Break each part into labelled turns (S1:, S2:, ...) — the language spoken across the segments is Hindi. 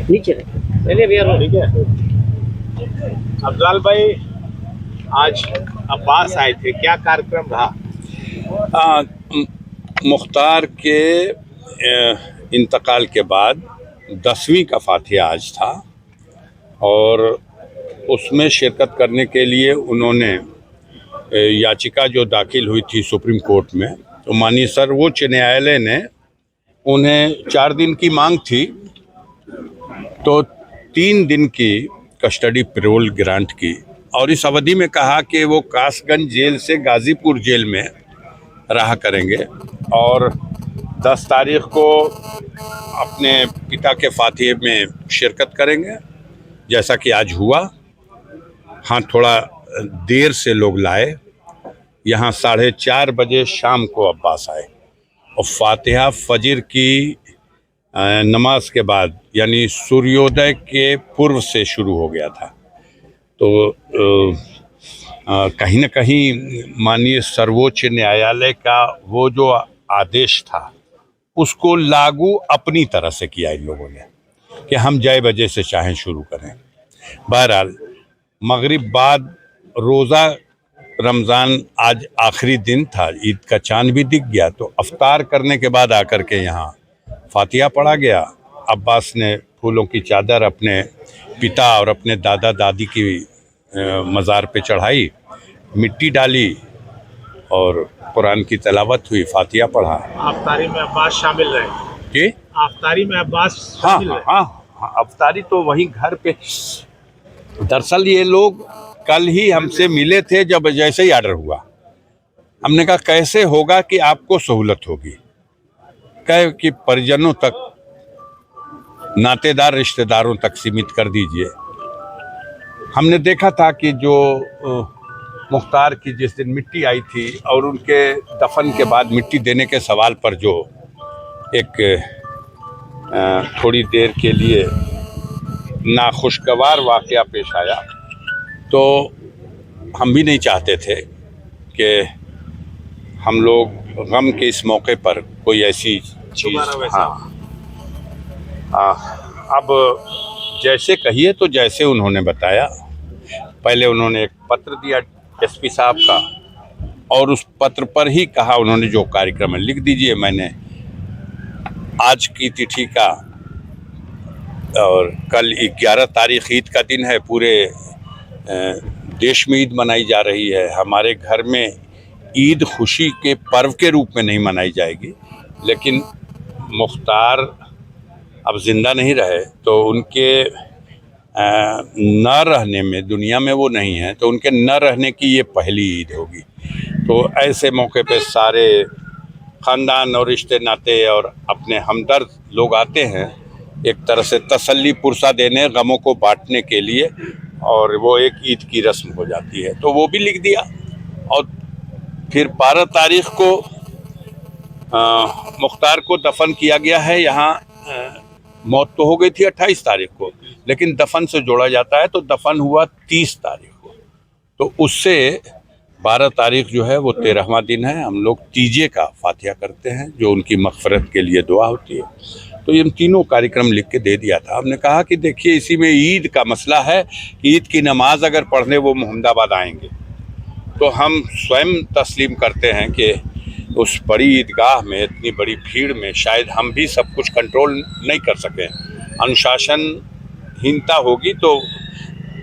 S1: नीचे चलिए भैया,
S2: ठीक है। अफजाल भाई, आज अब्बास आए थे, क्या कार्यक्रम रहा?
S3: मुख्तार के इंतकाल के बाद 10वीं का फातिहा आज था और उसमें शिरकत करने के लिए उन्होंने याचिका जो दाखिल हुई थी सुप्रीम कोर्ट में, तो माननीय सर्वोच्च न्यायालय ने उन्हें 4 दिन की मांग थी, तो 3 दिन की कस्टडी पैरोल ग्रांट की और इस अवधि में कहा कि वो कासगंज जेल से गाजीपुर जेल में रहा करेंगे और 10 तारीख को अपने पिता के फातिहे में शिरकत करेंगे, जैसा कि आज हुआ। हाँ, थोड़ा देर से लोग लाए, यहाँ 4:30 बजे शाम को अब्बास आए और फातिहा फजर की नमाज के बाद यानी सूर्योदय के पूर्व से शुरू हो गया था। तो कहीं न कहीं माननीय सर्वोच्च न्यायालय का वो जो आदेश था उसको लागू अपनी तरह से किया इन लोगों ने कि हम जय बजे से चाहें शुरू करें। बहरहाल मगरिब बाद रोज़ा रमज़ान आज आखिरी दिन था, ईद का चांद भी दिख गया, तो अफ्तार करने के बाद आकर के यहाँ फातिहा पढ़ा गया। अब्बास ने फूलों की चादर अपने पिता और अपने दादा दादी की मज़ार पे चढ़ाई, मिट्टी डाली और कुरान की तिलावत हुई, फातिहा पढ़ा।
S2: अफ्तारी में अब्बास शामिल रहे
S3: जी,
S2: अफ्तारी में अब्बास
S3: हाँ
S2: शामिल
S3: हाँ
S2: रहे।
S3: हाँ, अफ्तारी तो वहीं घर पे। दरअसल ये लोग कल ही हमसे मिले थे, जब जैसे ही आर्डर हुआ हमने कहा कैसे होगा कि आपको सहूलत होगी, कहे कि परिजनों तक, नातेदार रिश्तेदारों तक सीमित कर दीजिए। हमने देखा था कि जो मुख्तार की जिस दिन मिट्टी आई थी और उनके दफन के बाद मिट्टी देने के सवाल पर जो एक थोड़ी देर के लिए नाखुशगवार वाक़या पेश आया, तो हम भी नहीं चाहते थे कि हम लोग गम के इस मौके पर कोई ऐसी चीज़। अब जैसे कहिए तो जैसे उन्होंने बताया, पहले उन्होंने एक पत्र दिया एसपी साहब का और उस पत्र पर ही कहा उन्होंने जो कार्यक्रम है लिख दीजिए। मैंने आज की तिथि का और कल 11 तारीख ईद का दिन है, पूरे देश में ईद मनाई जा रही है। हमारे घर में ईद खुशी के पर्व के रूप में नहीं मनाई जाएगी, लेकिन मुख्तार अब जिंदा नहीं रहे तो उनके न रहने में, दुनिया में वो नहीं है, तो उनके न रहने की ये पहली ईद होगी। तो ऐसे मौके पे सारे ख़ानदान और रिश्ते नाते और अपने हमदर्द लोग आते हैं, एक तरह से तसल्ली पुरसा देने, गमों को बांटने के लिए, और वो एक ईद की रस्म हो जाती है। तो वो भी लिख दिया और फिर 12 तारीख को मुख्तार को दफन किया गया है। यहाँ मौत तो हो गई थी 28 तारीख को, लेकिन दफन से जोड़ा जाता है तो दफन हुआ 30 तारीख को। तो उससे 12 तारीख जो है वो 13वां दिन है। हम लोग तीजे का फातिहा करते हैं, जो उनकी मग़फ़िरत के लिए दुआ होती है। तो इन तीनों कार्यक्रम लिख के दे दिया था। हमने कहा कि देखिए, इसी में ईद का मसला है, ईद की नमाज अगर पढ़ने वो मोहम्मदाबाद आएंगे तो हम स्वयं तस्लीम करते हैं कि उस बड़ी ईदगाह में इतनी बड़ी भीड़ में शायद हम भी सब कुछ कंट्रोल नहीं कर सकें, अनुशासनहीनता होगी। तो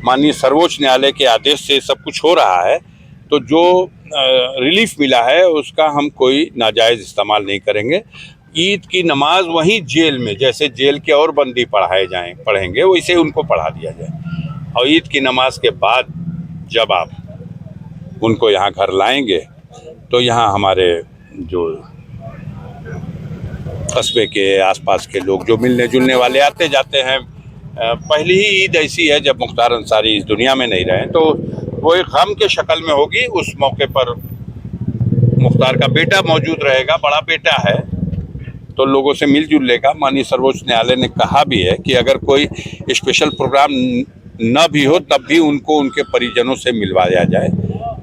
S3: माननीय सर्वोच्च न्यायालय के आदेश से सब कुछ हो रहा है, तो जो रिलीफ मिला है उसका हम कोई नाजायज़ इस्तेमाल नहीं करेंगे। ईद की नमाज वहीं जेल में, जैसे जेल के और बंदी पढ़ेंगे वैसे उनको पढ़ा दिया जाए, और ईद की नमाज के बाद जब आप उनको यहाँ घर लाएंगे तो यहाँ हमारे जो कस्बे के आसपास के लोग जो मिलने जुलने वाले आते जाते हैं। पहली ही ईद ऐसी है जब मुख्तार अंसारी इस दुनिया में नहीं रहे, तो वो एक गम के शक्ल में होगी। उस मौके पर मुख्तार का बेटा मौजूद रहेगा, बड़ा बेटा है, तो लोगों से मिलजुल लेगा। माननीय सर्वोच्च न्यायालय ने कहा भी है कि अगर कोई स्पेशल प्रोग्राम न भी हो तब भी उनको उनके परिजनों से मिलवाया जाए।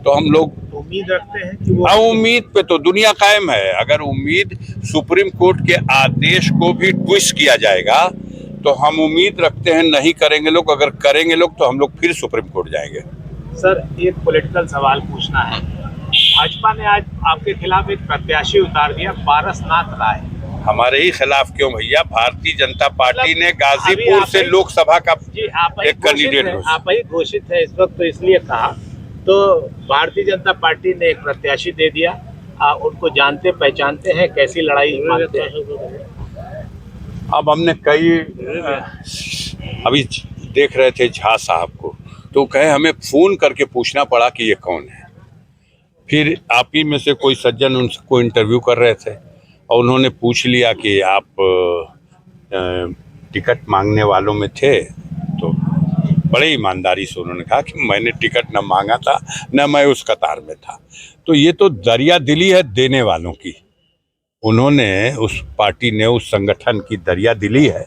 S3: तो हम लोग
S2: उम्मीद रखते हैं कि वो
S3: उम्मीद पे तो दुनिया कायम है। अगर उम्मीद सुप्रीम कोर्ट के आदेश को भी ट्विस्ट किया जाएगा तो हम उम्मीद रखते हैं नहीं करेंगे लोग, अगर करेंगे लोग तो हम लोग फिर सुप्रीम कोर्ट जाएंगे।
S2: सर, एक पॉलिटिकल सवाल पूछना है। भाजपा ने आज आपके खिलाफ एक प्रत्याशी उतार दिया, पारसनाथ राय।
S3: हमारे ही खिलाफ क्यों भैया? भारतीय जनता पार्टी ने
S2: अभी
S3: गाजीपुर
S2: आप
S3: से
S2: ही-
S3: लोकसभा का
S2: जी, आप ही
S3: एक कैंडिडेट
S2: घोषित हैं, आप ही घोषित है इस वक्त, तो इसलिए कहा। तो भारतीय जनता पार्टी ने एक प्रत्याशी दे दिया, उनको जानते पहचानते हैं, कैसी लड़ाई मानते हैं?
S3: अब हमने कई अभी देख रहे थे झा साहब को, तो कहे हमें फोन करके पूछना पड़ा कि ये कौन है। फिर आप ही में से कोई सज्जन उनको इंटरव्यू कर रहे थे और उन्होंने पूछ लिया कि आप टिकट मांगने वालों में थे, तो बड़े ईमानदारी से उन्होंने कहा कि मैंने टिकट न मांगा था, न मैं उस कतार में था। तो ये तो दरिया दिली है देने वालों की। उन्होंने, उस पार्टी ने, उस संगठन की दरिया दिली है।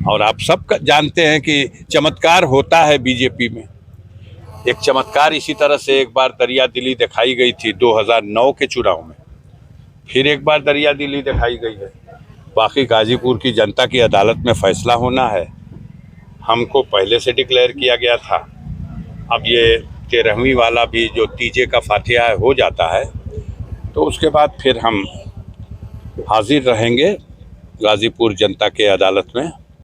S3: और आप सब जानते हैं कि चमत्कार होता है बीजेपी में। एक चमत्कार इसी तरह से एक बार दरिया दिली दिखाई गई थी 2009 के चुनाव में, फिर एक बार दरिया दिली दिखाई गई है। बाकी गाजीपुर की जनता की अदालत में फैसला होना है। हमको पहले से डिक्लेयर किया गया था, अब ये 13वीं वाला भी जो तीजे का फातिहा है हो जाता है, तो उसके बाद फिर हम हाजिर रहेंगे गाजीपुर जनता के अदालत में।